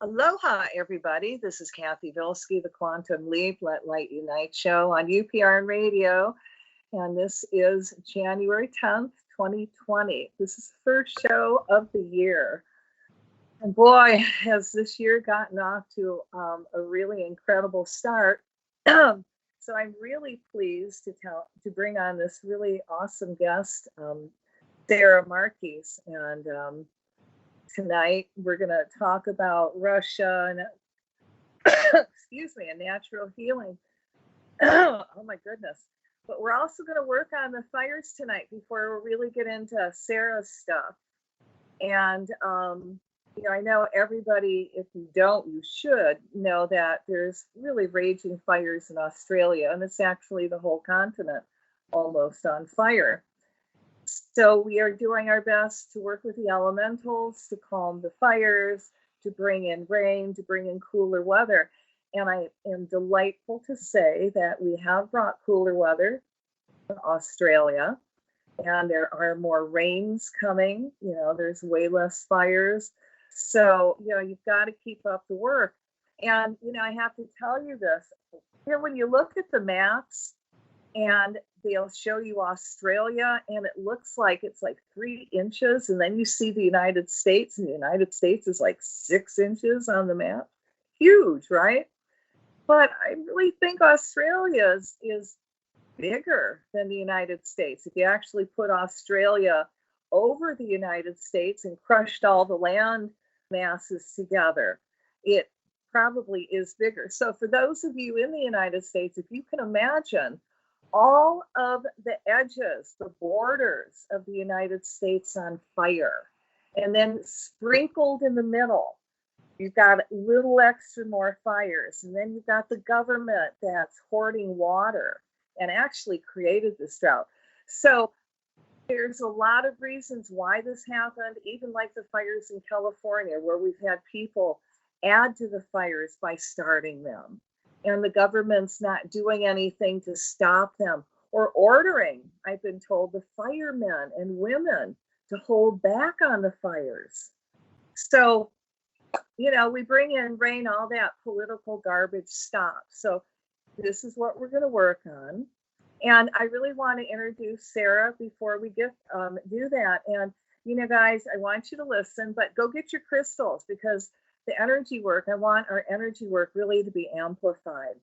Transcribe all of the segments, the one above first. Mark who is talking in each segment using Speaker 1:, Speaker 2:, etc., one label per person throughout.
Speaker 1: Aloha, everybody. This is Cathy Bilsky, the Quantum Leap, Let Light Unite show on UPRN Radio. And this is January 10th, 2020. This is the first show of the year. And boy, has this year gotten off to a really incredible start. So I'm really pleased to bring on this really awesome guest, Sara Markis. And tonight we're going to talk about Russia and excuse me, and natural healing. Oh my goodness. But we're also going to work on the fires tonight before we really get into Sara's stuff. And I know everybody, if you don't, you should know that there's really raging fires in Australia, and it's actually the whole continent almost on fire. So we are doing our best to work with the elementals to calm the fires, to bring in rain, to bring in cooler weather. And I am delightful to say that we have brought cooler weather to Australia, and there are more rains coming. There's way less fires. So, you've got to keep up the work. And, I have to tell you this, when you look at the maps, and they'll show you Australia, and it looks like it's like 3 inches. And then you see the United States, and the United States is like 6 inches on the map. Huge, right? But I really think Australia is bigger than the United States. If you actually put Australia over the United States and crushed all the land masses together, it probably is bigger. So for those of you in the United States, if you can imagine all of the edges, the borders of the United States on fire, and then sprinkled in the middle, you've got a little extra more fires. And then you've got the government that's hoarding water and actually created this drought. So there's a lot of reasons why this happened, even like the fires in California, where we've had people add to the fires by starting them. And the government's not doing anything to stop them or ordering, I've been told, the firemen and women to hold back on the fires. So, we bring in rain, all that political garbage stops. So this is what we're going to work on. And I really want to introduce Sara before we do that. And, guys, I want you to listen, but go get your crystals, because the energy work, I want our energy work really to be amplified.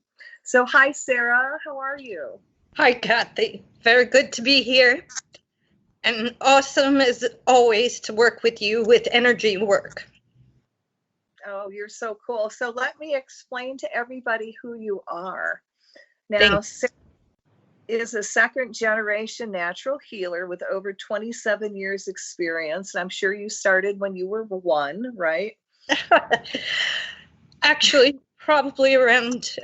Speaker 1: So hi, Sara, how are you?
Speaker 2: Hi, Cathy. Very good to be here. And awesome as always to work with you with energy work.
Speaker 1: Oh, you're so cool. So let me explain to everybody who you are. Now, Sara is a second-generation natural healer with over 27 years experience. And I'm sure you started when you were 1, right?
Speaker 2: Actually, probably around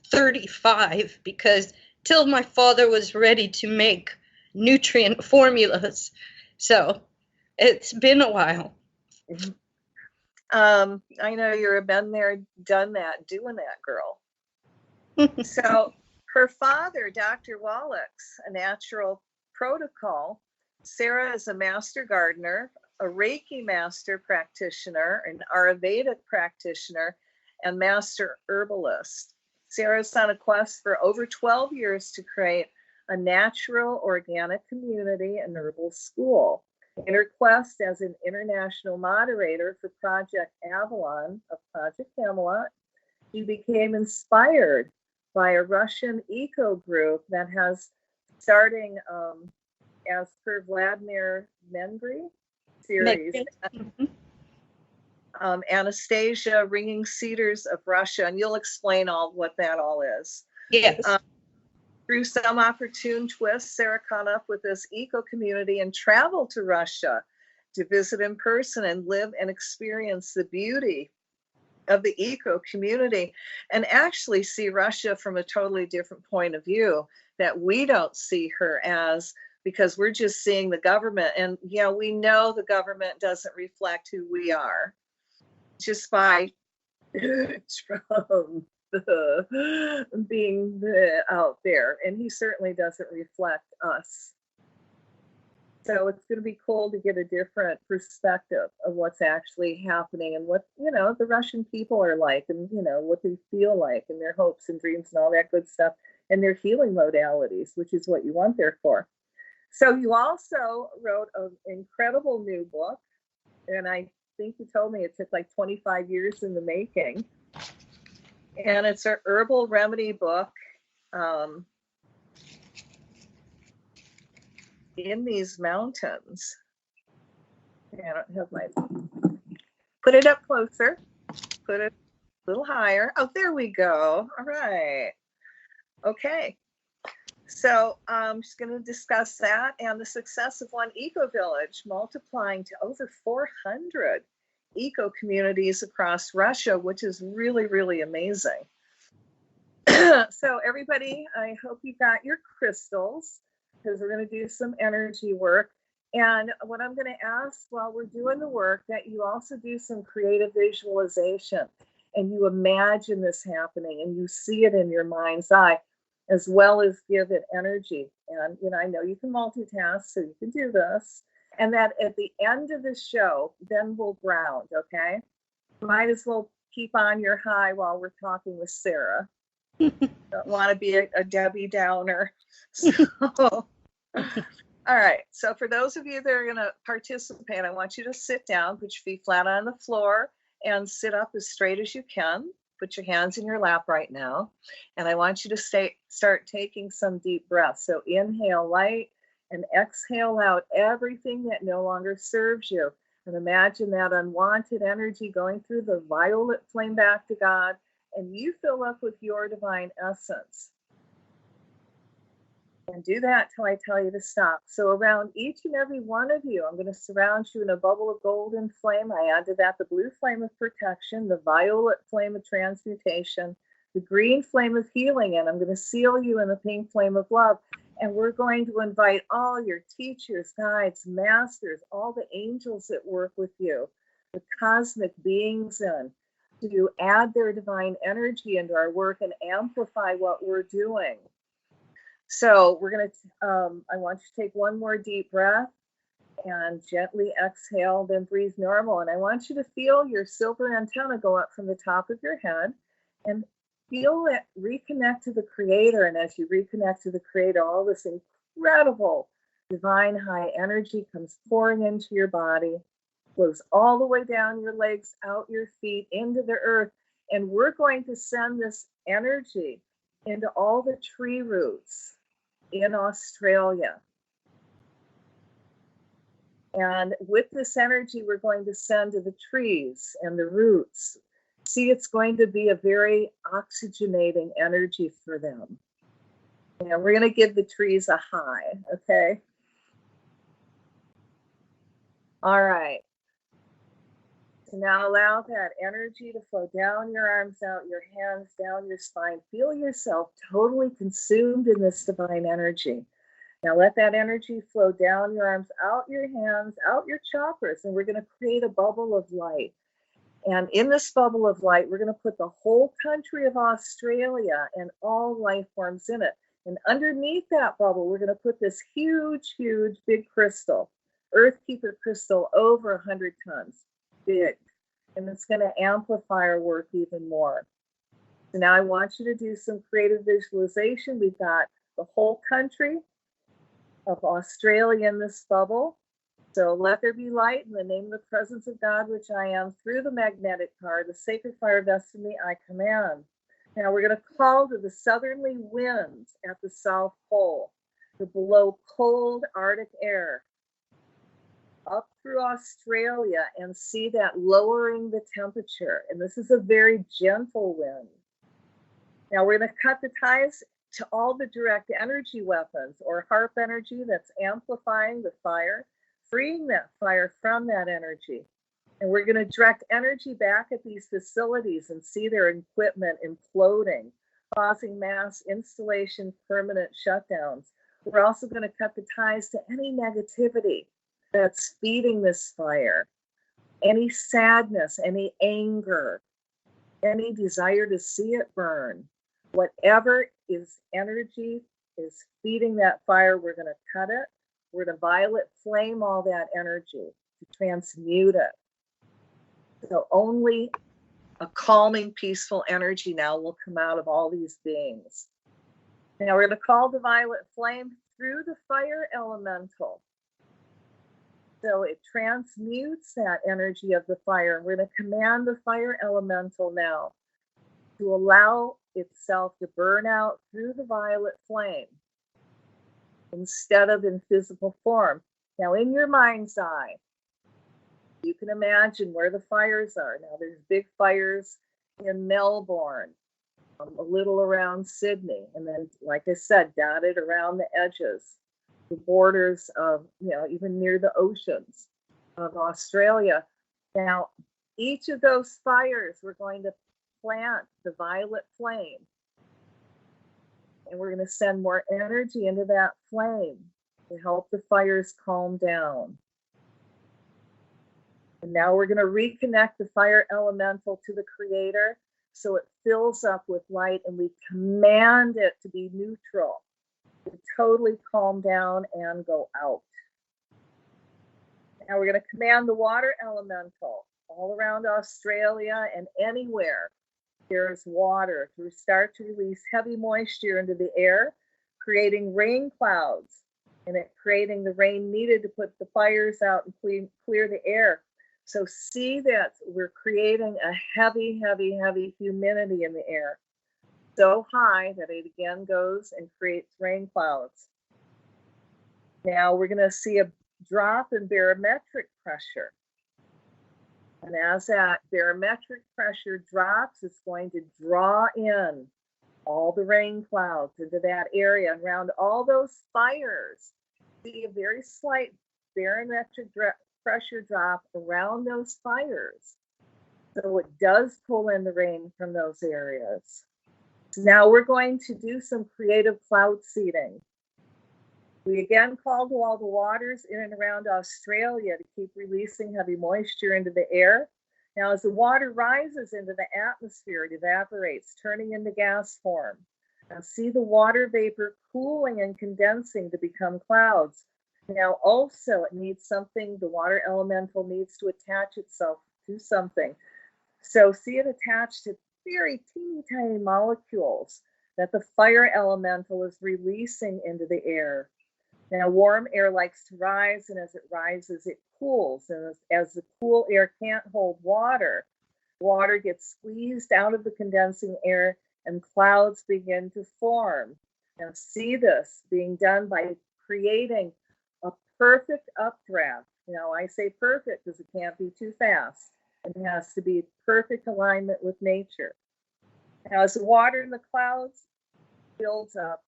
Speaker 2: 35, because till my father was ready to make nutrient formulas. So it's been a while.
Speaker 1: I know you're been there, done that, doing that, girl. So her father, Dr. Wallach's a natural protocol. Sara is a master gardener, a Reiki Master Practitioner, an Ayurvedic practitioner, and Master Herbalist. Sara's on a quest for over 12 years to create a natural organic community and Herbal School. In her quest as an international moderator for Project Avalon of Project Camelot, she became inspired by a Russian eco group that has, starting as per Vladimir Megre series, Anastasia, Ringing Cedars of Russia, and you'll explain what that all is.
Speaker 2: Yes.
Speaker 1: Through some opportune twists, Sara caught up with this eco community and traveled to Russia to visit in person and live and experience the beauty of the eco community, and actually see Russia from a totally different point of view that we don't see her as, because we're just seeing the government. And we know the government doesn't reflect who we are just by Trump being out there, and he certainly doesn't reflect us. So it's going to be cool to get a different perspective of what's actually happening and what, the Russian people are like and, what they feel like and their hopes and dreams and all that good stuff and their healing modalities, which is what you want there for. So you also wrote an incredible new book, and I think you told me it took like 25 years in the making. And it's an herbal remedy book. In these mountains. I don't have my, put it up closer, put it a little higher. Oh, there we go. All right. Okay. So I'm just going to discuss that and the success of one eco village multiplying to over 400 eco communities across Russia, which is really, really amazing. So everybody, I hope you got your crystals, because we're going to do some energy work. And what I'm going to ask while we're doing the work, that you also do some creative visualization and you imagine this happening and you see it in your mind's eye, as well as give it energy. And, I know you can multitask, so you can do this. And that at the end of the show, then we'll ground, okay? Might as well keep on your high while we're talking with Sara. Don't want to be a Debbie Downer. So, all right. So for those of you that are going to participate, I want you to sit down, put your feet flat on the floor, and sit up as straight as you can. Put your hands in your lap right now. And I want you to start taking some deep breaths. So inhale light and exhale out everything that no longer serves you. And imagine that unwanted energy going through the violet flame back to God. And you fill up with your divine essence. And do that till I tell you to stop. So around each and every one of you, I'm going to surround you in a bubble of golden flame. I add to that the blue flame of protection, the violet flame of transmutation, the green flame of healing, and I'm going to seal you in the pink flame of love. And we're going to invite all your teachers, guides, masters, all the angels that work with you, the cosmic beings in, to add their divine energy into our work and amplify what we're doing. So we're going to, I want you to take one more deep breath and gently exhale, then breathe normal. And I want you to feel your silver antenna go up from the top of your head and feel it reconnect to the Creator. And as you reconnect to the Creator, all this incredible divine high energy comes pouring into your body, flows all the way down your legs, out your feet, into the earth. And we're going to send this energy into all the tree roots in Australia. And with this energy, we're going to send to the trees and the roots. See, it's going to be a very oxygenating energy for them. And we're going to give the trees a high, okay? All right. So now allow that energy to flow down your arms, out your hands, down your spine. Feel yourself totally consumed in this divine energy. Now let that energy flow down your arms, out your hands, out your chakras, and we're going to create a bubble of light. And in this bubble of light, we're going to put the whole country of Australia and all life forms in it. And underneath that bubble, we're going to put this huge, huge, big crystal, Earthkeeper crystal, over 100 tons. Big, and it's going to amplify our work even more. So now I want you to do some creative visualization. We've got the whole country of Australia in this bubble. So let there be light in the name of the presence of God, which I am, through the magnetic card, the sacred fire of destiny, I command. Now we're going to call to the southerly winds at the South Pole to blow cold Arctic air up through Australia and see that lowering the temperature. And this is a very gentle wind. Now we're going to cut the ties to all the direct energy weapons or harp energy that's amplifying the fire, freeing that fire from that energy. And we're going to direct energy back at these facilities and see their equipment imploding, causing mass installation, permanent shutdowns. We're also going to cut the ties to any negativity that's feeding this fire, any sadness, any anger, any desire to see it burn. Whatever is energy is feeding that fire, we're going to cut it We're going to violet flame all that energy to transmute it. So only a calming, peaceful energy now will come out of all these beings. Now we're going to call the violet flame through the fire elemental. So it transmutes that energy of the fire. We're going to command the fire elemental now to allow itself to burn out through the violet flame instead of in physical form. Now in your mind's eye, you can imagine where the fires are. Now there's big fires in Melbourne, a little around Sydney, and then, like I said, dotted around the edges, the borders of, even near the oceans of Australia. Now, each of those fires, we're going to plant the violet flame, and we're going to send more energy into that flame to help the fires calm down. And now we're going to reconnect the fire elemental to the creator so it fills up with light, and we command it to be neutral, to totally calm down and go out. Now we're going to command the water elemental all around Australia and anywhere there's water to start to release heavy moisture into the air, creating rain clouds, and it creating the rain needed to put the fires out and clear the air. So see that we're creating a heavy, heavy, heavy humidity in the air, so high that it again goes and creates rain clouds. Now we're going to see a drop in barometric pressure. And as that barometric pressure drops, it's going to draw in all the rain clouds into that area. And around all those fires, see a very slight barometric pressure drop around those fires. So it does pull in the rain from those areas. So now we're going to do some creative cloud seeding. We again call to all the waters in and around Australia to keep releasing heavy moisture into the air. Now, as the water rises into the atmosphere, it evaporates, turning into gas form. Now, see the water vapor cooling and condensing to become clouds. Now, also, it needs something, the water elemental needs to attach itself to something. So, see it attached to very teeny tiny molecules that the fire elemental is releasing into the air. Now, warm air likes to rise, and as it rises, it cools. And as the cool air can't hold water, water gets squeezed out of the condensing air, and clouds begin to form. Now, see this being done by creating a perfect updraft. Now, I say perfect because it can't be too fast. It has to be perfect alignment with nature. Now, as the water in the clouds builds up,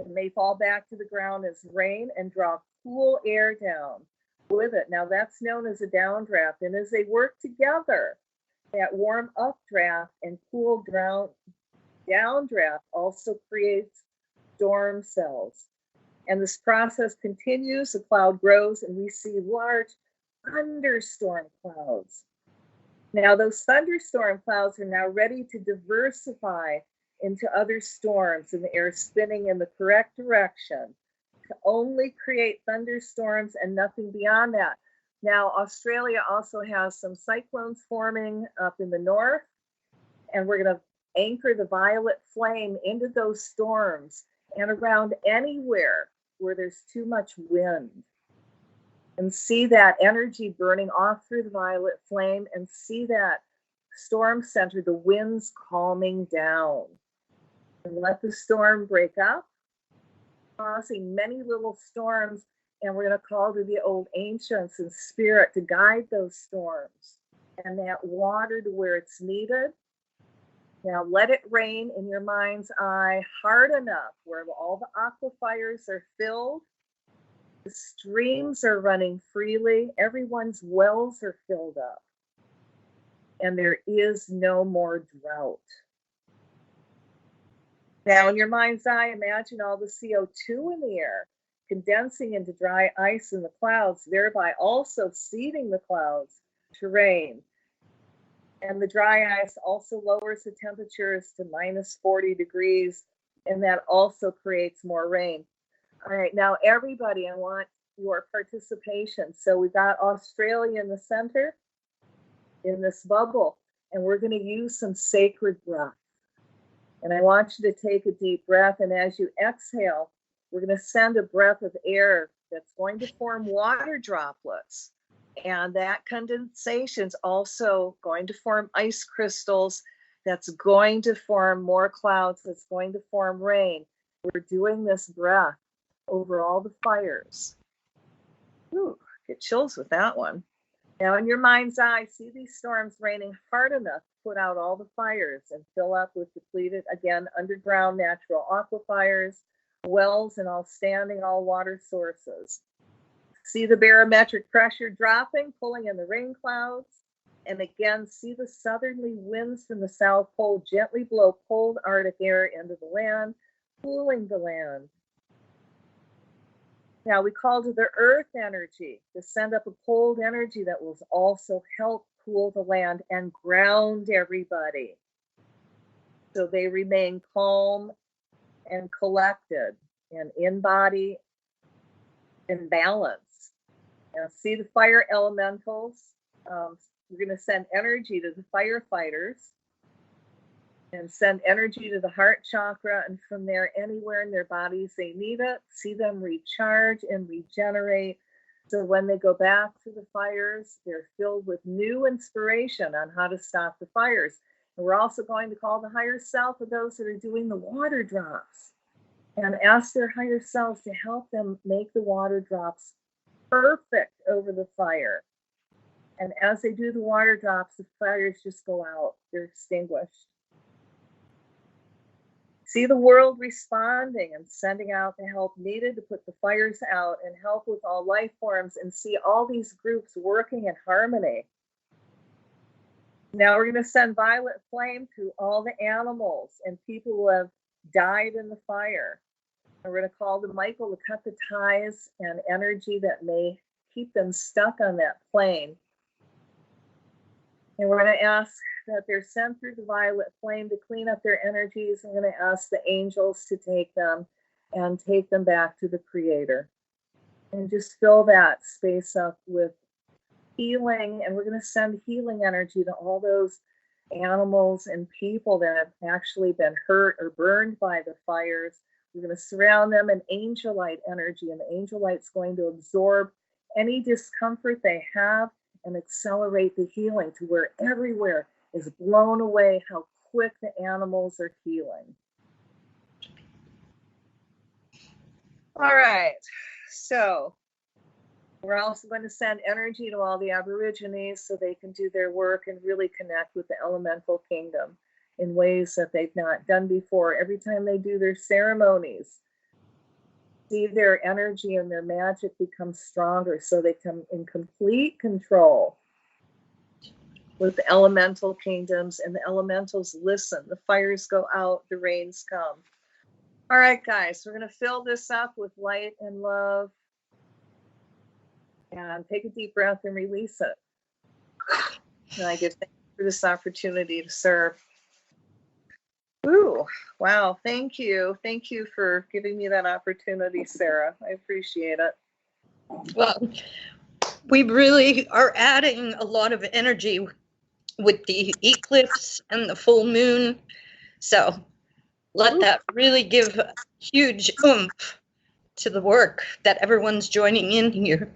Speaker 1: it may fall back to the ground as rain and draw cool air down with it. Now, that's known as a downdraft. And as they work together, that warm updraft and cool downdraft also creates storm cells. And this process continues, the cloud grows, and we see large thunderstorm clouds. Now, those thunderstorm clouds are now ready to diversify into other storms, and the air spinning in the correct direction to only create thunderstorms and nothing beyond that. Now, Australia also has some cyclones forming up in the north, and we're going to anchor the violet flame into those storms and around anywhere where there's too much wind. And see that energy burning off through the violet flame, and see that storm center, the winds calming down. And let the storm break up, causing many little storms. And we're going to call to the old ancients and spirit to guide those storms and that water to where it's needed. Now let it rain in your mind's eye hard enough where all the aquifers are filled, the streams are running freely, everyone's wells are filled up, and there is no more drought. Now, in your mind's eye, imagine all the CO2 in the air condensing into dry ice in the clouds, thereby also seeding the clouds to rain. And the dry ice also lowers the temperatures to -40 degrees, and that also creates more rain. All right, now everybody, I want your participation. So we've got Australia in the center in this bubble, and we're going to use some sacred breath. And I want you to take a deep breath, and as you exhale, we're going to send a breath of air that's going to form water droplets. And that condensation is also going to form ice crystals. That's going to form more clouds. That's going to form rain. We're doing this breath over all the fires. Ooh, get chills with that one. Now, in your mind's eye, see these storms raining hard enough to put out all the fires and fill up with depleted, again, underground natural aquifers, wells, and all standing all water sources. See the barometric pressure dropping, pulling in the rain clouds. And again, see the southerly winds from the South Pole gently blow cold Arctic air into the land, cooling the land. Now we call to the earth energy to send up a cold energy that will also help cool the land and ground everybody, so they remain calm and collected and in body and balance. Now see the fire elementals. We're going to send energy to the firefighters and send energy to the heart chakra, and from there, anywhere in their bodies they need it, see them recharge and regenerate. So when they go back to the fires, they're filled with new inspiration on how to stop the fires. And we're also going to call the higher self of those that are doing the water drops and ask their higher selves to help them make the water drops perfect over the fire. And as they do the water drops, the fires just go out. They're extinguished. See the world responding and sending out the help needed to put the fires out and help with all life forms, and see all these groups working in harmony. Now we're going to send violet flame through all the animals and people who have died in the fire. And we're going to call to Michael to cut the ties and energy that may keep them stuck on that plane. And we're going to ask that they're sent through the violet flame to clean up their energies. I'm going to ask the angels to take them and take them back to the Creator. And just fill that space up with healing. And we're going to send healing energy to all those animals and people that have actually been hurt or burned by the fires. We're going to surround them in angel light energy, and the angel light's going to absorb any discomfort they have and accelerate the healing to where everywhere is blown away how quick the animals are healing. All right, so we're also going to send energy to all the Aborigines so they can do their work and really connect with the elemental kingdom in ways that they've not done before. Every time they do their ceremonies, see their energy and their magic become stronger, so they come in complete control with the elemental kingdoms, and the elementals listen. The fires go out, the rains come. All right, guys, we're going to fill this up with light and love. And take a deep breath and release it. And I give thanks for this opportunity to serve. Ooh, wow, thank you. Thank you for giving me that opportunity, Sara. I appreciate it.
Speaker 2: Well, we really are adding a lot of energy with the eclipse and the full moon. So let that really give a huge oomph to the work that everyone's joining in here.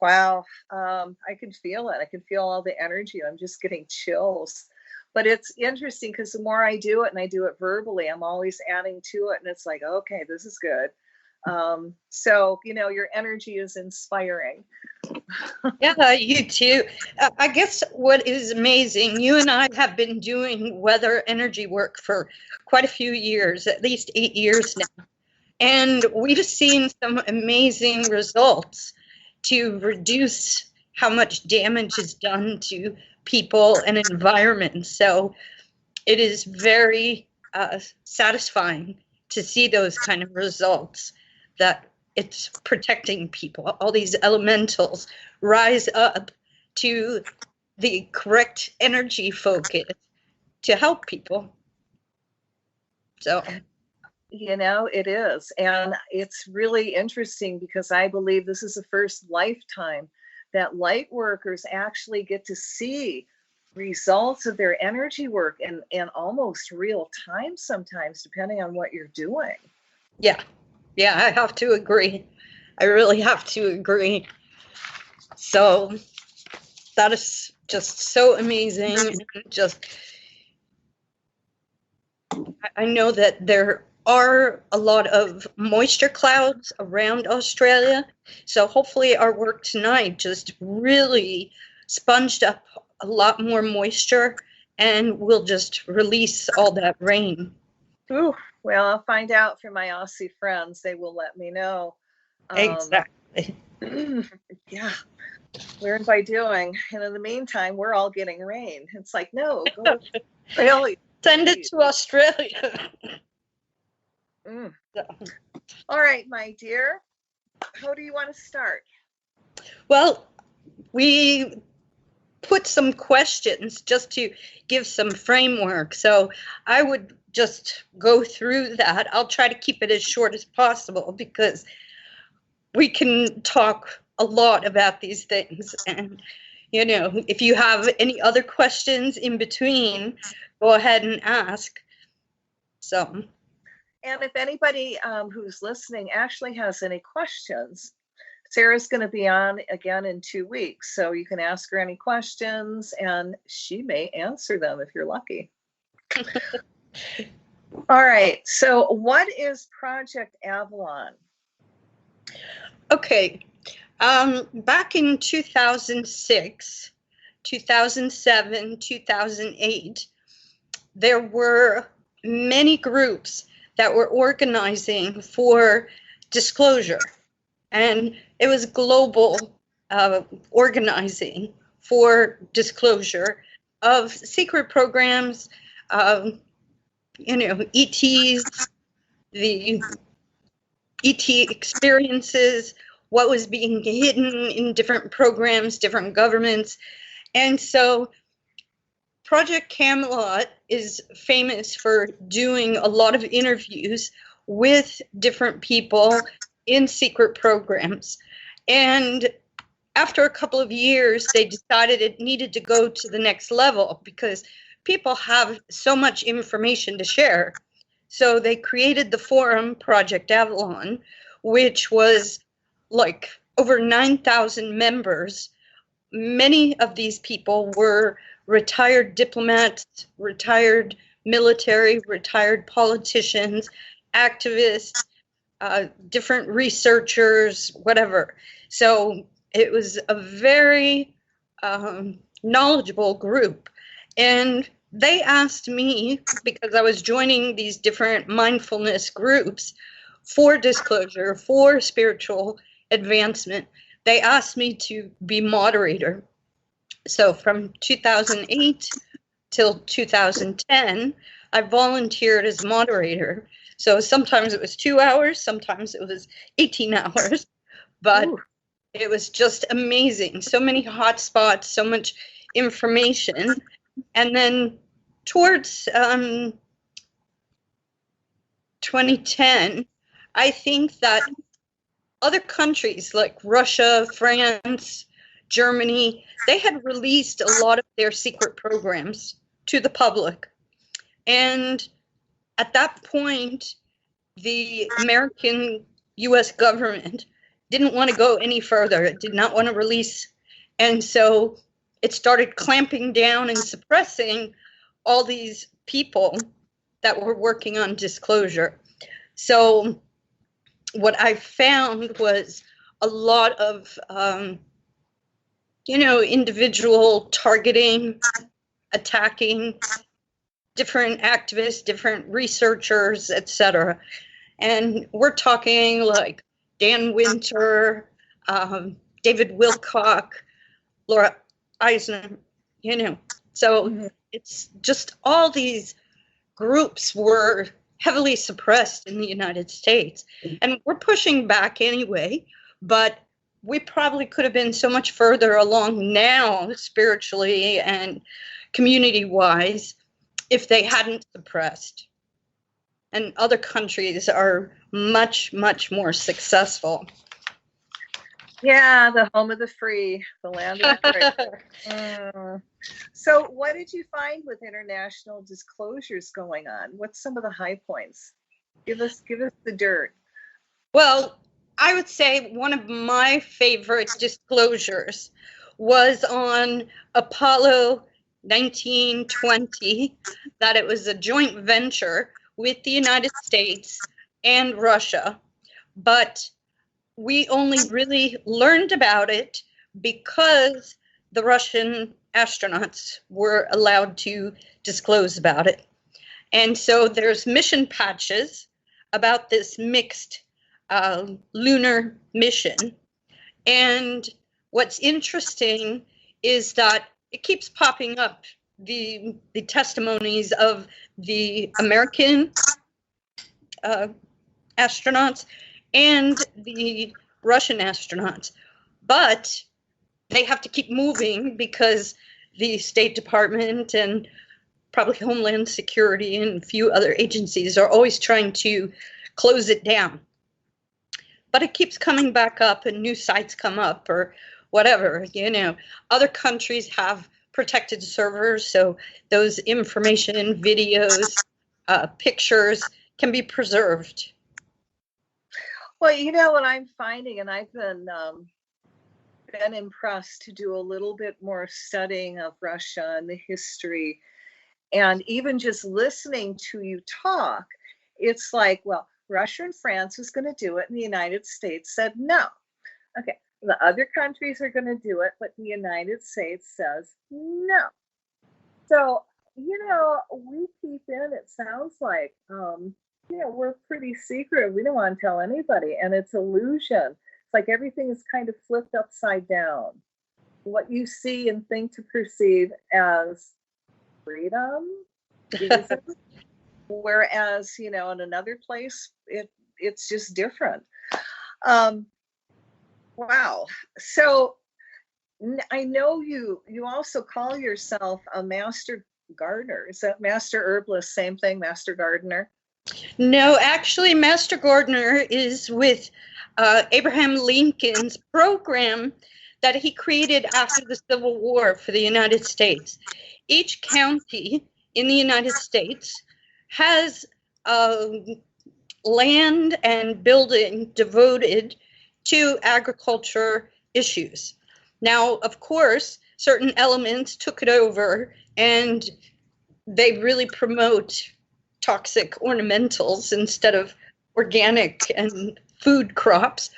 Speaker 1: Wow, I can feel it. I can feel all the energy. I'm just getting chills. But it's interesting because the more I do it, and I do it verbally, I'm always adding to it. And it's like, okay, this is good. So, you know, your energy is inspiring.
Speaker 2: Yeah, you too. I guess what is amazing, you and I have been doing weather energy work for quite a few years, at least 8 years now. And we've seen some amazing results to reduce how much damage is done to people and environment. So it is very satisfying to see those kind of results, that it's protecting people. All these elementals rise up to the correct energy focus to help people. So
Speaker 1: You know, it is. And it's really interesting because I believe this is the first lifetime that light workers actually get to see results of their energy work in almost real time sometimes, depending on what you're doing.
Speaker 2: Yeah. Yeah, I have to agree. I really have to agree. So that is just so amazing. Just, I know that there are a lot of moisture clouds around Australia. So hopefully our work tonight just really sponged up a lot more moisture and we'll just release all that rain.
Speaker 1: Ooh, well, I'll find out from my Aussie friends. They will let me know.
Speaker 2: Exactly.
Speaker 1: Yeah, learn by doing. And in the meantime, we're all getting rain. It's like, no, go really.
Speaker 2: Send it to Australia.
Speaker 1: All right, my dear. How do you want to start?
Speaker 2: Well, we put some questions just to give some framework. So I would just go through that. I'll try to keep it as short as possible because we can talk a lot about these things. And, you know, if you have any other questions in between, go ahead and ask. So.
Speaker 1: And if anybody who's listening actually has any questions, Sara's going to be on again in 2 weeks. So you can ask her any questions and she may answer them if you're lucky. All right. So what is Project Avalon?
Speaker 2: Okay. Back in 2006, 2007, 2008, there were many groups that were organizing for disclosure. And it was global organizing for disclosure of secret programs, you know, ETs, the ET experiences, what was being hidden in different programs, different governments. And so Project Camelot is famous for doing a lot of interviews with different people in secret programs. And after a couple of years, they decided it needed to go to the next level because people have so much information to share. So they created the forum Project Avalon, which was like over 9,000 members. Many of these people were retired diplomats, retired military, retired politicians, activists, different researchers, whatever. So it was a very knowledgeable group. And they asked me, because I was joining these different mindfulness groups for disclosure, for spiritual advancement, they asked me to be moderator. So from 2008 till 2010, I volunteered as moderator. So sometimes it was 2 hours, sometimes it was 18 hours, but it was just amazing. So many hot spots, so much information. And then towards 2010, I think that other countries like Russia, France, Germany, they had released a lot of their secret programs to the public. And at that point, the American US government didn't want to go any further. It did not want to release. And so it started clamping down and suppressing all these people that were working on disclosure. So what I found was a lot of, you know, individual targeting, attacking different activists, different researchers, etc. And we're talking like Dan Winter, David Wilcock, Laura Eisner, you know. So it's just all these groups were heavily suppressed in the United States. And we're pushing back anyway, but we probably could have been so much further along now, spiritually and community-wise, if they hadn't suppressed. and other countries are much, much more successful.
Speaker 1: Yeah, the home of the free, the land of the free. So what did you find with international disclosures going on? What's some of the high points? Give us the dirt.
Speaker 2: Well, I would say one of my favorite disclosures was on Apollo 1920, that it was a joint venture with the United States and Russia, but we only really learned about it because the Russian astronauts were allowed to disclose about it. And so there's mission patches about this mixed lunar mission. And what's interesting is that it keeps popping up, the testimonies of the American astronauts and the Russian astronauts. But they have to keep moving because the State Department and probably Homeland Security and a few other agencies are always trying to close it down. But it keeps coming back up and new sites come up or whatever, you know. Other countries have protected servers, so those information, videos, pictures can be preserved.
Speaker 1: Well, you know what I'm finding, and I've been impressed to do a little bit more studying of Russia and the history, and even just listening to you talk, it's like, well, Russia and France was going to do it, and the United States said no. Okay, the other countries are going to do it, but the United States says no. So, you know, we keep in, it sounds like, you know, we're pretty secretive. We don't want to tell anybody, and it's illusion. It's like everything is kind of flipped upside down. What you see and think to perceive as freedom, whereas, you know, in another place, it's just different. Wow. So I know you also call yourself a master gardener. Is that master herbalist? Same thing, master gardener?
Speaker 2: No, actually, Master Gardener is with Abraham Lincoln's program that he created after the Civil War for the United States. Each county in the United States has land and building devoted to agriculture issues. Now, of course, certain elements took it over and they really promote toxic ornamentals instead of organic and food crops.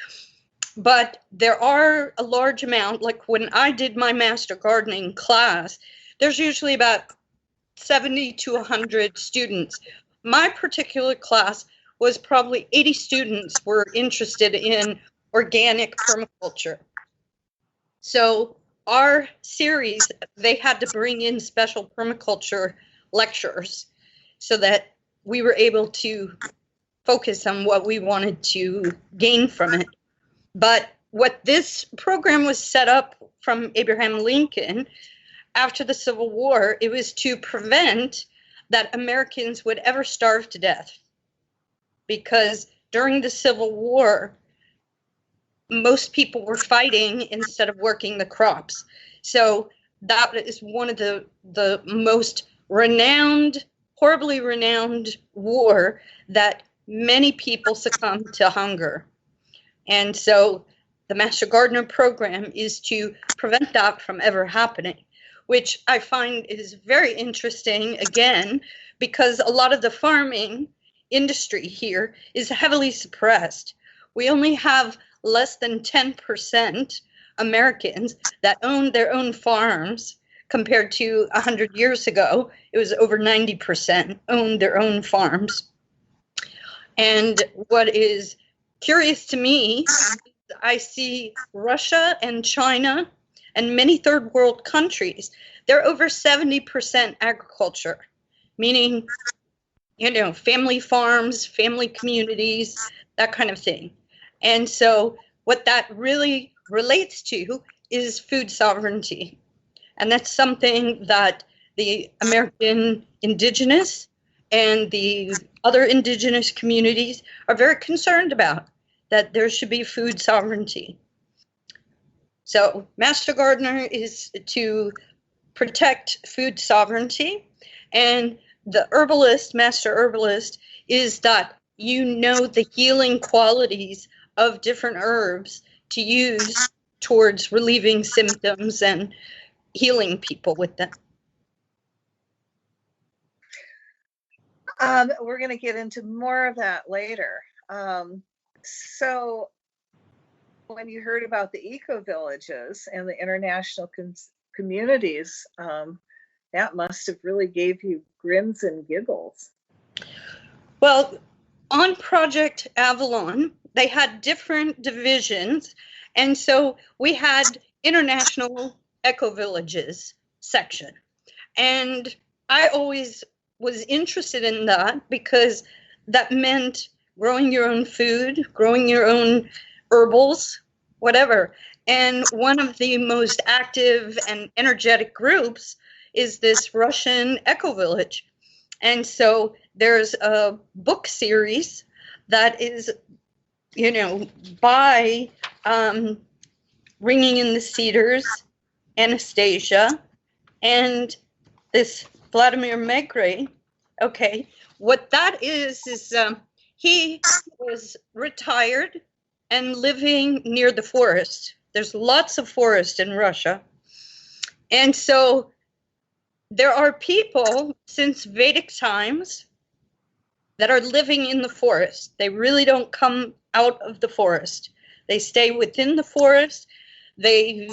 Speaker 2: But there are a large amount, like when I did my master gardening class, there's usually about 70 to 100 students. My particular class was probably 80 students were interested in organic permaculture. So our series, they had to bring in special permaculture lecturers so that we were able to focus on what we wanted to gain from it. But what this program was set up from Abraham Lincoln after the Civil War, it was to prevent that Americans would ever starve to death. Because during the Civil War, most people were fighting instead of working the crops. So that is one of the most renowned, horribly renowned war that many people succumbed to hunger. And so the Master Gardener program is to prevent that from ever happening, which I find is very interesting, again, because a lot of the farming industry here is heavily suppressed. We only have less than 10% Americans that own their own farms, compared to 100 years ago, it was over 90% owned their own farms. And what is curious to me, I see Russia and China and many third world countries, they're over 70% agriculture, meaning, you know, family farms, family communities, that kind of thing. And so what that really relates to is food sovereignty. And that's something that the American indigenous and the other indigenous communities are very concerned about, that there should be food sovereignty. So Master Gardener is to protect food sovereignty, and the herbalist, Master Herbalist, is that you know the healing qualities of different herbs to use towards relieving symptoms and healing people with them.
Speaker 1: We're going to get into more of that later. So when you heard about the eco-villages and the international communities, that must have really gave you grins and giggles.
Speaker 2: Well, on Project Avalon, they had different divisions, and so we had international eco-villages section. And I always was interested in that because that meant growing your own food, growing your own herbals, whatever. And one of the most active and energetic groups is this Russian eco-village. And so there's a book series that is, you know, by Ringing in the Cedars, Anastasia, and this Vladimir Megre. Okay, what that is he was retired and living near the forest. There's lots of forest in Russia. And so there are people since Vedic times that are living in the forest. They really don't come out of the forest. They stay within the forest. They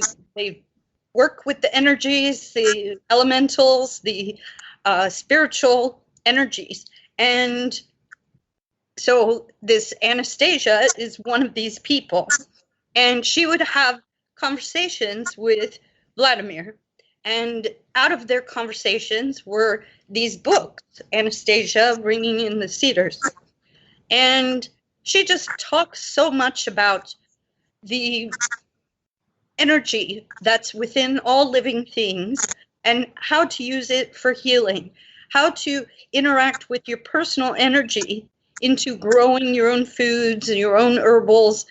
Speaker 2: work with the energies, the elementals, the spiritual energies. And so this Anastasia is one of these people. And she would have conversations with Vladimir. And out of their conversations were these books, Anastasia, Ringing in the Cedars. And she just talks so much about the energy that's within all living things and how to use it for healing, how to interact with your personal energy into growing your own foods and your own herbals.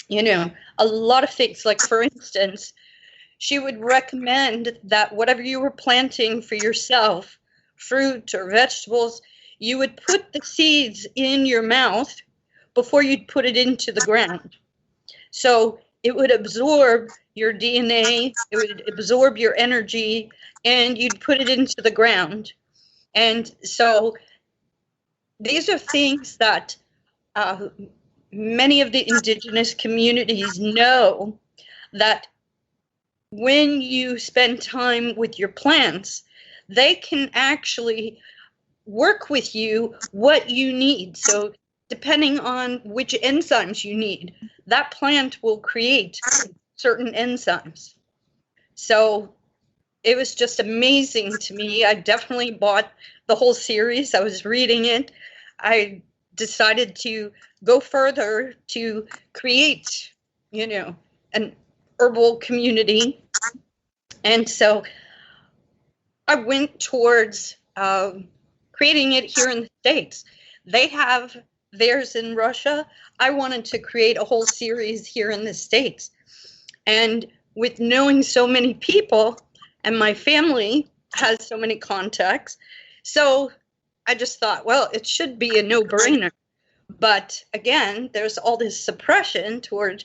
Speaker 2: You know, a lot of things, like for instance, she would recommend that whatever you were planting for yourself, fruit or vegetables, you would put the seeds in your mouth before you'd put it into the ground. So it would absorb your DNA, it would absorb your energy, and you'd put it into the ground. And so these are things that many of the indigenous communities know, that when you spend time with your plants, they can actually work with you what you need. So depending on which enzymes you need, that plant will create certain enzymes. So it was just amazing to me. I definitely bought the whole series. I was reading it. I decided to go further to create, you know, an herbal community. And so I went towards creating it here in the States. They have theirs in Russia. I wanted to create a whole series here in the States. And with knowing so many people, and my family has so many contacts, so I just thought, well, it should be a no-brainer. But again, there's all this suppression toward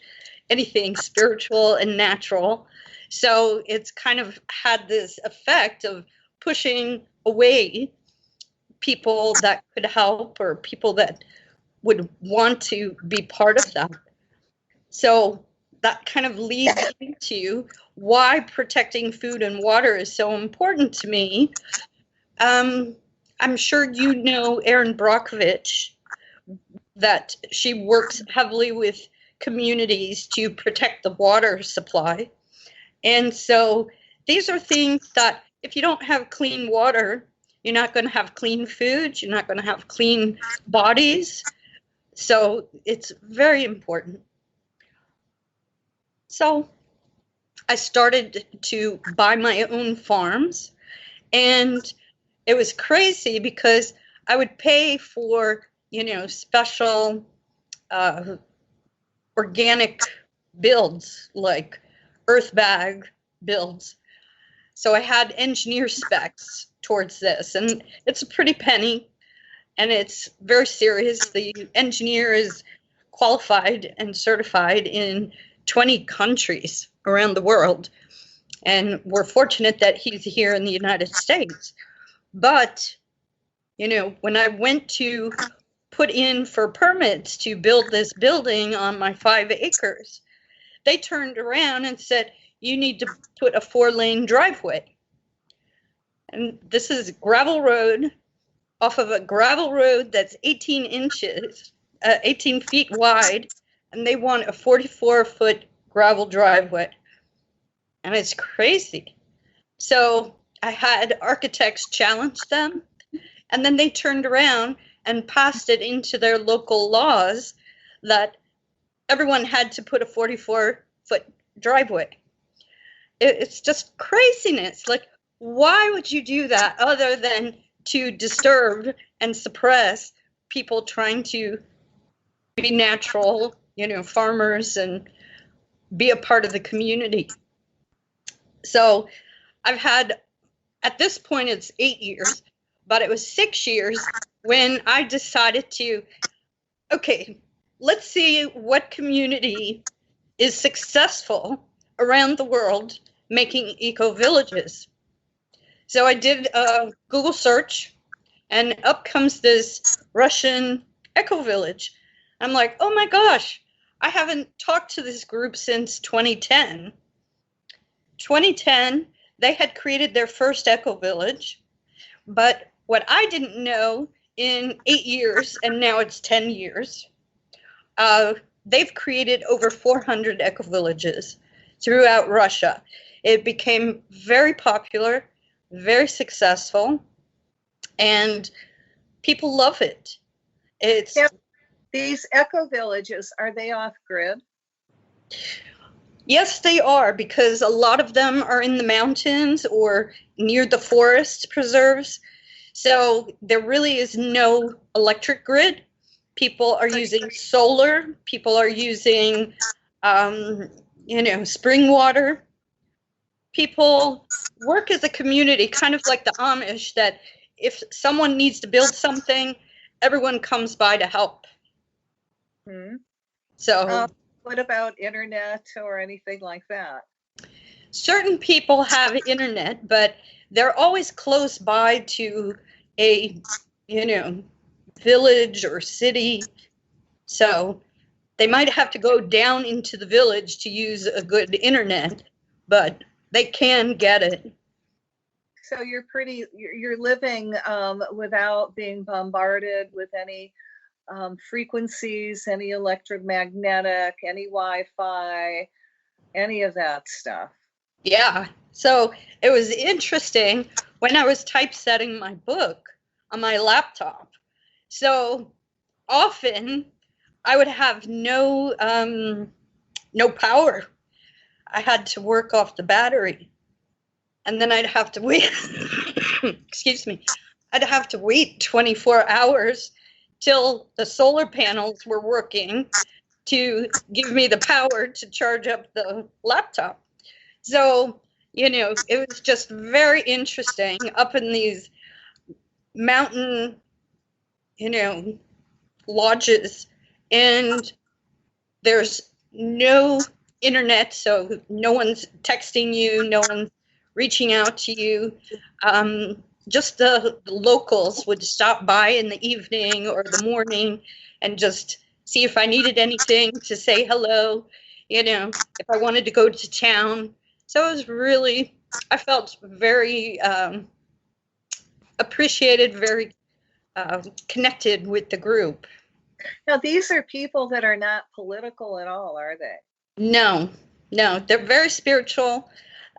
Speaker 2: anything spiritual and natural. So it's kind of had this effect of pushing away people that could help, or people that would want to be part of that. So that kind of leads into why protecting food and water is so important to me. I'm sure you know Erin Brockovich, that she works heavily with communities to protect the water supply. And so these are things that if you don't have clean water, you're not going to have clean food, you're not going to have clean bodies. So it's very important. So I started to buy my own farms, and it was crazy because I would pay for, special organic builds, like earth bag builds. So I had engineer specs towards this, and it's a pretty penny, and it's very serious. The engineer is qualified and certified in 20 countries around the world, and we're fortunate that he's here in the United States. But, when I went to put in for permits to build this building on my 5 acres, they turned around and said, you need to put a 4-lane driveway. And this is gravel road, off of a gravel road that's 18 feet wide, and they want a 44-foot gravel driveway. And it's crazy. So I had architects challenge them, and then they turned around and passed it into their local laws that everyone had to put a 44-foot driveway. It's just craziness. Like, why would you do that other than to disturb and suppress people trying to be natural, farmers and be a part of the community? So I've had, at this point, it's 8 years, but it was 6 years when I decided to, okay, let's see what community is successful around the world making eco-villages. So I did a Google search, and up comes this Russian eco-village. I'm like, oh my gosh, I haven't talked to this group since 2010. 2010, they had created their first eco-village, but what I didn't know, in 8 years, and now it's 10 years, they've created over 400 eco-villages throughout Russia. It became very popular, very successful, and people love it.
Speaker 1: These eco-villages, are they off-grid?
Speaker 2: Yes, they are, because a lot of them are in the mountains or near the forest preserves. So there really is no electric grid. People are using solar. People are using, spring water. People work as a community, kind of like the Amish, that if someone needs to build something, everyone comes by to help.
Speaker 1: Hmm.
Speaker 2: So
Speaker 1: what about internet or anything like that?
Speaker 2: Certain people have internet, but they're always close by to a, village or city. So they might have to go down into the village to use a good internet, but they can get it.
Speaker 1: So you're living without being bombarded with any frequencies, any electromagnetic, any Wi-Fi, any of that stuff.
Speaker 2: Yeah. So it was interesting when I was typesetting my book on my laptop. So often I would have no power. I had to work off the battery, and then I'd have to wait. Excuse me. I'd have to wait 24 hours till the solar panels were working to give me the power to charge up the laptop. So, it was just very interesting up in these mountain, lodges, and there's no internet, so no one's texting you, no one's reaching out to you. Just the locals would stop by in the evening or the morning and just see if I needed anything, to say hello, if I wanted to go to town. So it was really, I felt very appreciated, very connected with the group.
Speaker 1: Now, these are people that are not political at all, are they?
Speaker 2: No, they're very spiritual.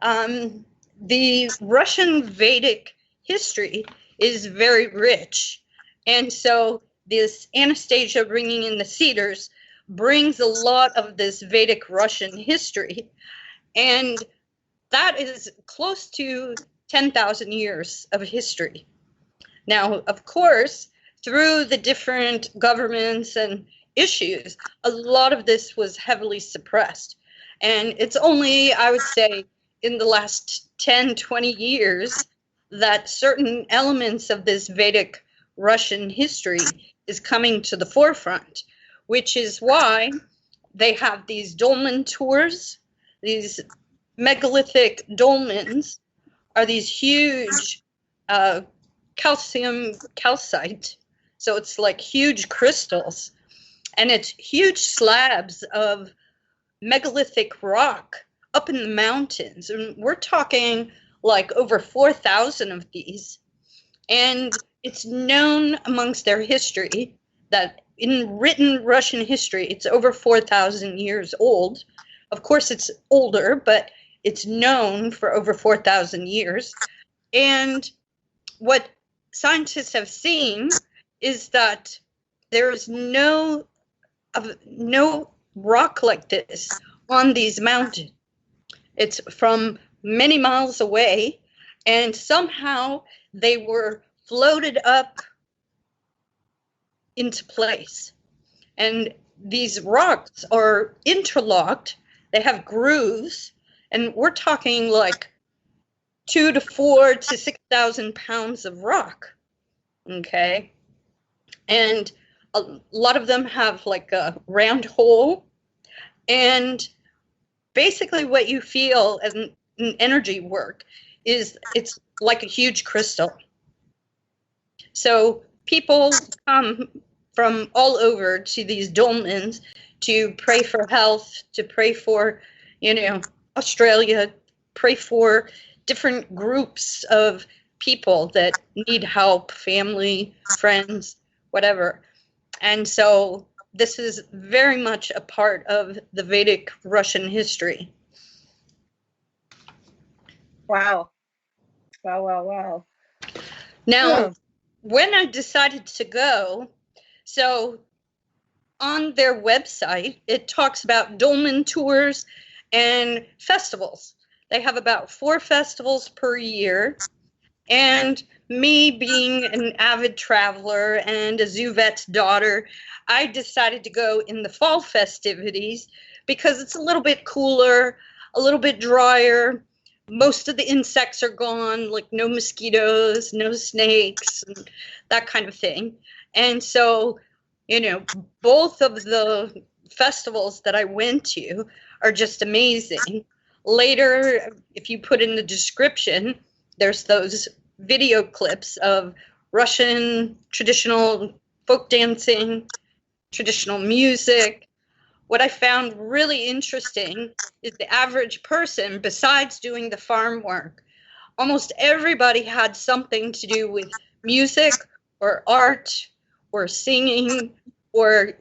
Speaker 2: The Russian Vedic history is very rich. And so this Anastasia bringing in the Cedars brings a lot of this Vedic Russian history. And that is close to 10,000 years of history. Now, of course, through the different governments and issues, a lot of this was heavily suppressed. And it's only, I would say, in the last 10, 20 years that certain elements of this Vedic Russian history is coming to the forefront, which is why they have these dolmen tours. These megalithic dolmens are these huge calcium calcite. So it's like huge crystals, and it's huge slabs of megalithic rock up in the mountains. And we're talking like over 4,000 of these. And it's known amongst their history that in written Russian history, it's over 4,000 years old. Of course, it's older, but it's known for over 4,000 years. And what scientists have seen is that there is no rock like this on these mountains. It's from many miles away, and somehow they were floated up into place. And these rocks are interlocked. They have grooves, and we're talking like 2 to 4 to 6,000 pounds of rock. Okay. And a lot of them have like a round hole. And basically what you as in energy work is it's like a huge crystal. So people come from all over to these dolmens to pray for health, to pray for, Australia, pray for different groups of people that need help, family, friends, whatever. And so this is very much a part of the Vedic Russian history.
Speaker 1: Wow. Wow, wow, wow.
Speaker 2: Now, when I decided to go, so on their website, it talks about dolmen tours and festivals. They have about 4 festivals per year. And me being an avid traveler and a zoo vet's daughter, I decided to go in the fall festivities because it's a little bit cooler, a little bit drier. Most of the insects are gone, like no mosquitoes, no snakes, and that kind of thing. And so, both of the festivals that I went to are just amazing. Later, if you put in the description, there's those video clips of Russian traditional folk dancing, traditional music. What I found really interesting is the average person, besides doing the farm work, almost everybody had something to do with music or art or singing or,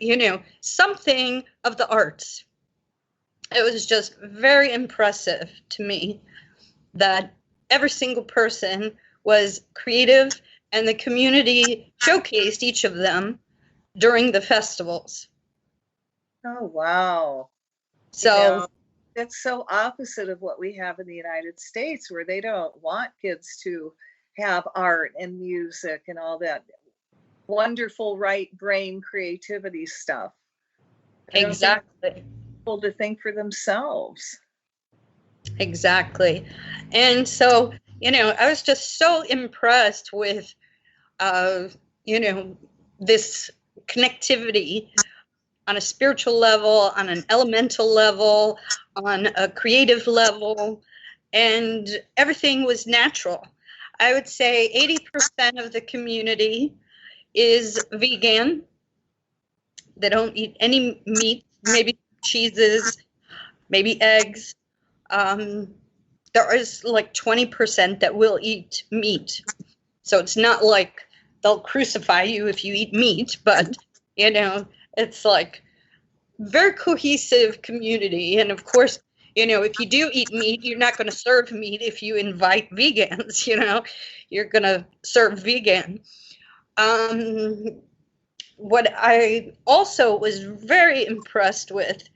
Speaker 2: something of the arts. It was just very impressive to me that every single person was creative and the community showcased each of them during the festivals.
Speaker 1: Oh, wow.
Speaker 2: So
Speaker 1: that's so opposite of what we have in the United States, where they don't want kids to have art and music and all that wonderful right brain creativity stuff.
Speaker 2: Exactly.
Speaker 1: People to think for themselves.
Speaker 2: Exactly. And so, I was just so impressed with, this connectivity on a spiritual level, on an elemental level, on a creative level, and everything was natural. I would say 80% of the community is vegan. They don't eat any meat, maybe cheeses, maybe eggs. There is like 20% that will eat meat. So it's not like they'll crucify you if you eat meat, but, it's like very cohesive community. And of course, if you do eat meat, you're not going to serve meat if you invite vegans, you're going to serve vegan. What I also was very impressed with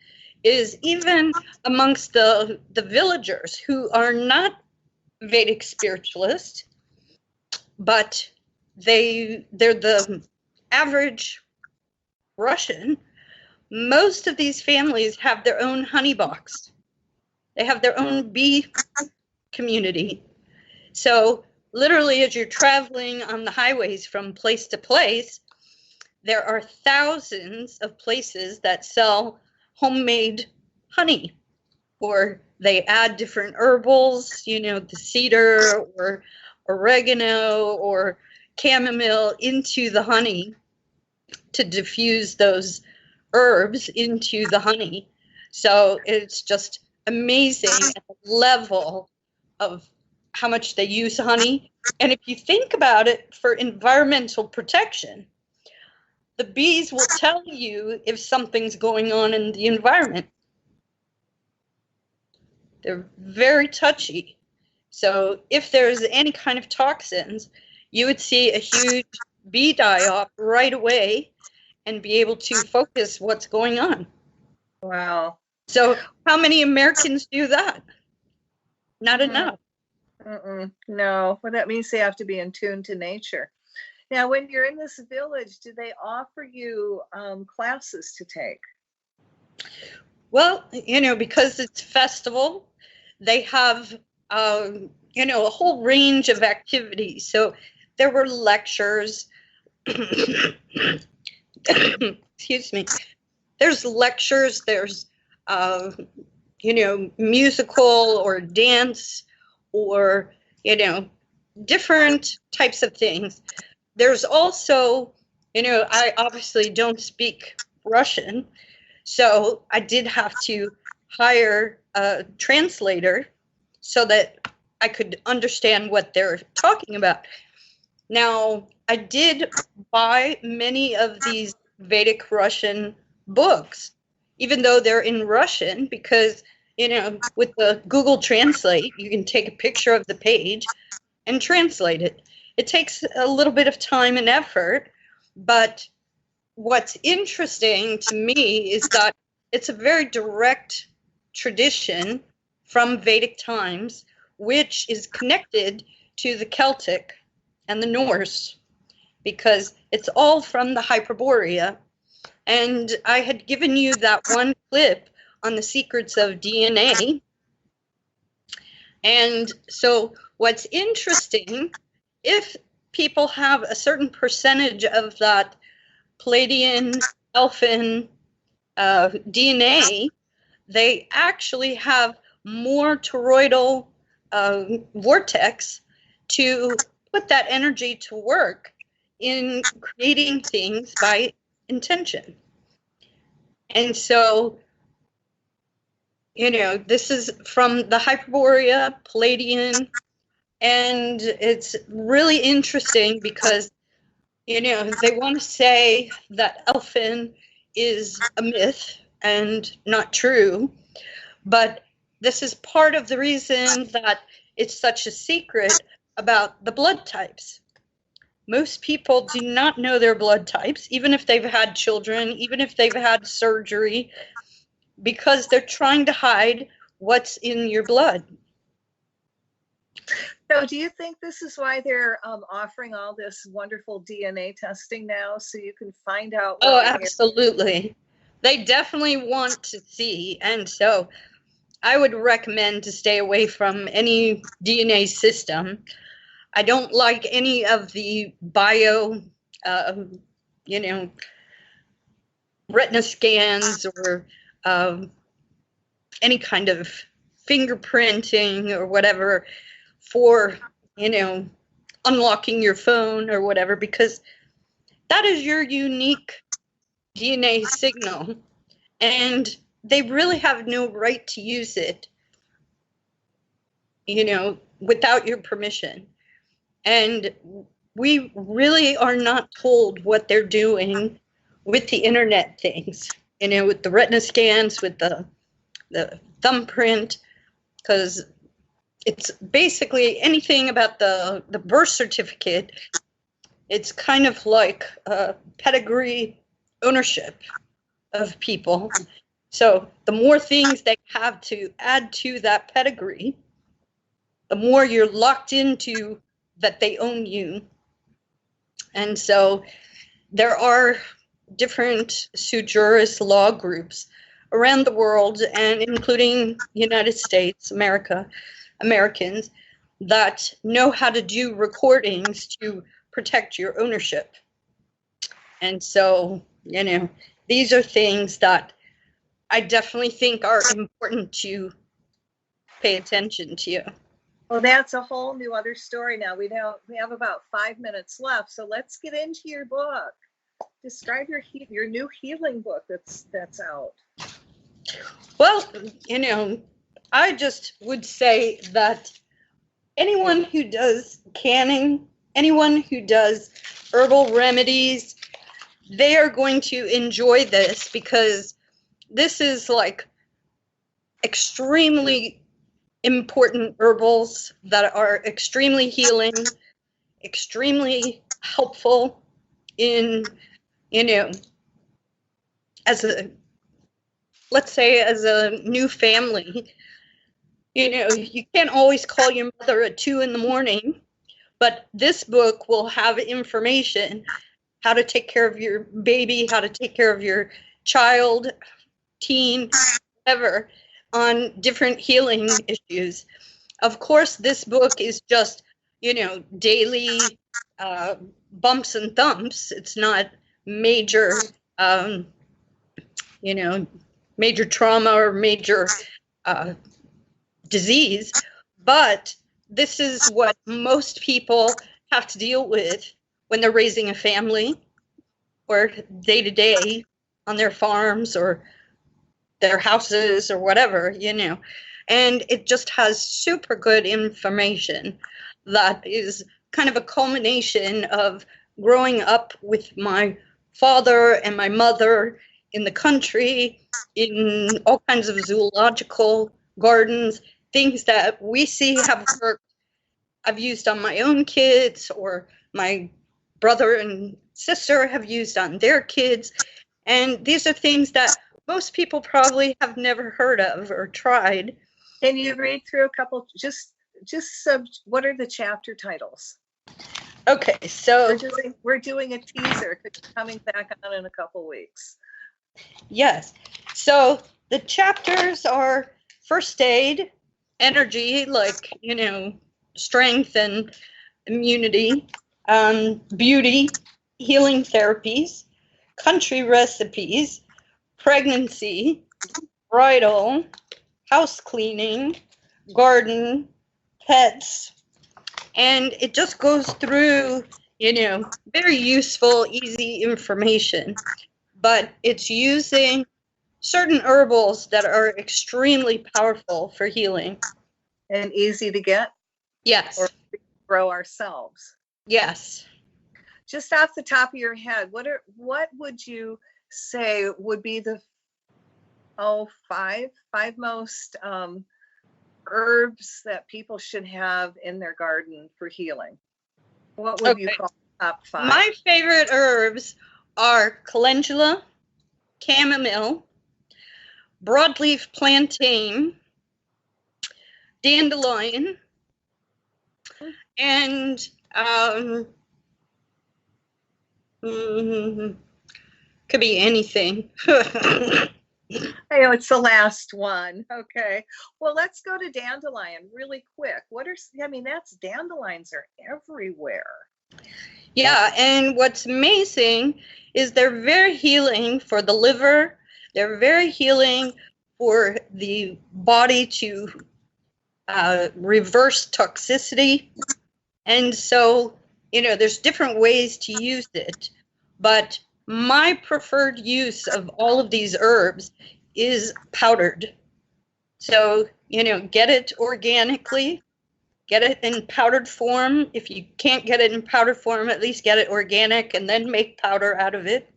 Speaker 2: is even amongst the villagers who are not Vedic spiritualists, but they're the average Russian. Most of these families have their own honey box. They have their own bee community. So literally, as you're traveling on the highways from place to place, there are thousands of places that sell homemade honey, or they add different herbals, you know, the cedar or oregano or chamomile into the honey to diffuse those herbs into the honey. So it's just amazing at the level of how much they use honey. And if you think about it, for environmental protection, the bees will tell you if something's going on in the environment. They're very touchy. So if there's any kind of toxins, you would see a huge bee die-off right away and be able to focus what's going on.
Speaker 1: Wow.
Speaker 2: So how many Americans do that? Not enough.
Speaker 1: No. Well, that means they have to be in tune to nature. Now, when you're in this village, do they offer you classes to take?
Speaker 2: Well, you know, because it's festival, they have, you know, a whole range of activities. So there were lectures. Excuse me. There's lectures. There's, you know, musical or dance or, you know, different types of things. There's also, you know, I obviously don't speak Russian, so I did have to hire a translator so that I could understand what they're talking about. Now, I did buy many of these Vedic Russian books, even though they're in Russian, because, you know, with the Google Translate, you can take a picture of the page and translate it. It takes a little bit of time and effort, but what's interesting to me is that it's a very direct tradition from Vedic times, which is connected to the Celtic and the Norse, because it's all from the Hyperborea. And I had given you that one clip on the secrets of DNA. And so what's interesting, if people have a certain percentage of that Palladian, Elfin DNA, they actually have more toroidal vortex to put that energy to work in creating things by intention. And so, you know, this is from the Hyperborea, Palladian, and it's really interesting because, you know, they want to say that Elfin is a myth and not true, but this is part of the reason that it's such a secret about the blood types. Most people do not know their blood types, even if they've had children, even if they've had surgery, because they're trying to hide what's in your blood.
Speaker 1: So do you think this is why they're offering all this wonderful DNA testing now, so you can find out?
Speaker 2: Oh, absolutely. They definitely want to see. And so I would recommend to stay away from any DNA system. I don't like any of the bio, you know, retina scans or any kind of fingerprinting or whatever for, you know, unlocking your phone or whatever, because that is your unique DNA signal, and they really have no right to use it, you know, without your permission. And we really are not told what they're doing with the internet things, you know, with the retina scans, with the thumbprint, because it's basically anything about the birth certificate. It's kind of like pedigree ownership of people. So the more things they have to add to that pedigree, the more you're locked into that they own you. And so there are different sujurist law groups around the world, and including United States, Americans, that know how to do recordings to protect your ownership. And so, these are things that I definitely think are important to pay attention to.
Speaker 1: Well, that's a whole new other story now. We have about 5 minutes left, so let's get into your book. Describe your new healing book that's out.
Speaker 2: Well, I just would say that anyone who does canning, anyone who does herbal remedies, they are going to enjoy this, because this is like extremely important herbals that are extremely healing, extremely helpful in, let's say as a new family. You can't always call your mother at 2 a.m, but this book will have information, how to take care of your baby, how to take care of your child, teen, whatever, on different healing issues. Of course, this book is just, daily bumps and thumps. It's not major, major trauma or major disease, but this is what most people have to deal with when they're raising a family or day to day on their farms or their houses or whatever, and it just has super good information that is kind of a culmination of growing up with my father and my mother in the country, in all kinds of zoological gardens, things that we see have worked, I've used on my own kids, or my brother and sister have used on their kids. And these are things that most people probably have never heard of or tried.
Speaker 1: Can you read through a couple, just what are the chapter titles?
Speaker 2: Okay, so
Speaker 1: we're doing a teaser, because it's coming back on in a couple weeks.
Speaker 2: Yes, so the chapters are first aid, energy, like, strength and immunity, beauty, healing therapies, country recipes, pregnancy, bridal, house cleaning, garden, pets, and it just goes through, very useful, easy information, but it's using certain herbals that are extremely powerful for healing.
Speaker 1: And easy to get?
Speaker 2: Yes.
Speaker 1: Or grow ourselves?
Speaker 2: Yes.
Speaker 1: Just off the top of your head, what would you say would be the five most herbs that people should have in their garden for healing? What would you call top 5?
Speaker 2: My favorite herbs are calendula, chamomile, broadleaf plantain, dandelion, and could be anything.
Speaker 1: Hey, it's the last one. Okay. Well, let's go to dandelion really quick. Dandelions are everywhere.
Speaker 2: Yeah, and what's amazing is they're very healing for the liver. They're very healing for the body to reverse toxicity. And so, there's different ways to use it. But my preferred use of all of these herbs is powdered. So, get it organically, get it in powdered form. If you can't get it in powdered form, at least get it organic and then make powder out of it.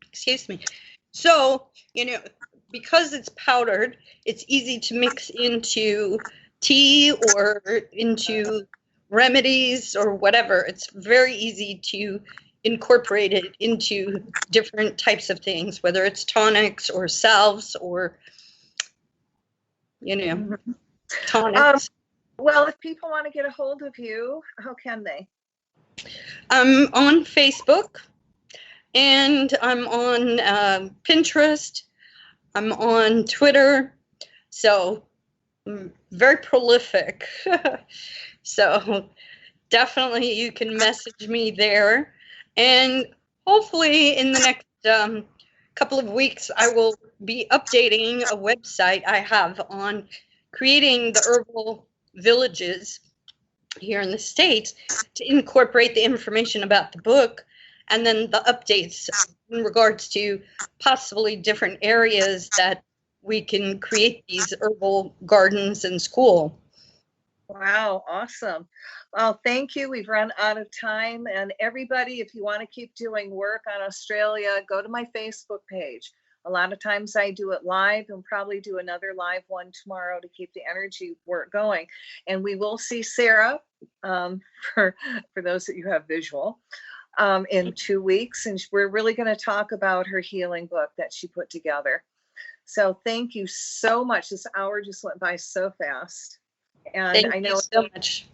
Speaker 2: Excuse me. So, because it's powdered, it's easy to mix into tea or into remedies or whatever. It's very easy to incorporate it into different types of things, whether it's tonics or salves or, tonics.
Speaker 1: Well, if people want to get a hold of you, how can they?
Speaker 2: I'm on Facebook, and I'm on Pinterest. I'm on Twitter. So I'm very prolific. So definitely you can message me there. And hopefully in the next couple of weeks, I will be updating a website I have on creating the herbal villages here in the States to incorporate the information about the book and then the updates in regards to possibly different areas that we can create these herbal gardens in school.
Speaker 1: Wow, awesome. Well, thank you. We've run out of time. And everybody, if you want to keep doing work on Australia, go to my Facebook page. A lot of times I do it live and probably do another live one tomorrow to keep the energy work going. And we will see Sara, for those that you have visual, in 2 weeks. And we're really going to talk about her healing book that she put together. So thank you so much. This hour just went by so fast. And
Speaker 2: Thank
Speaker 1: I know
Speaker 2: you so much.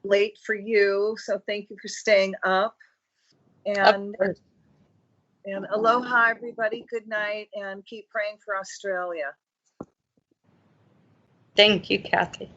Speaker 1: Late for you, so thank you for staying up. And aloha, everybody. Good night, and keep praying for Australia.
Speaker 2: Thank you, Cathy.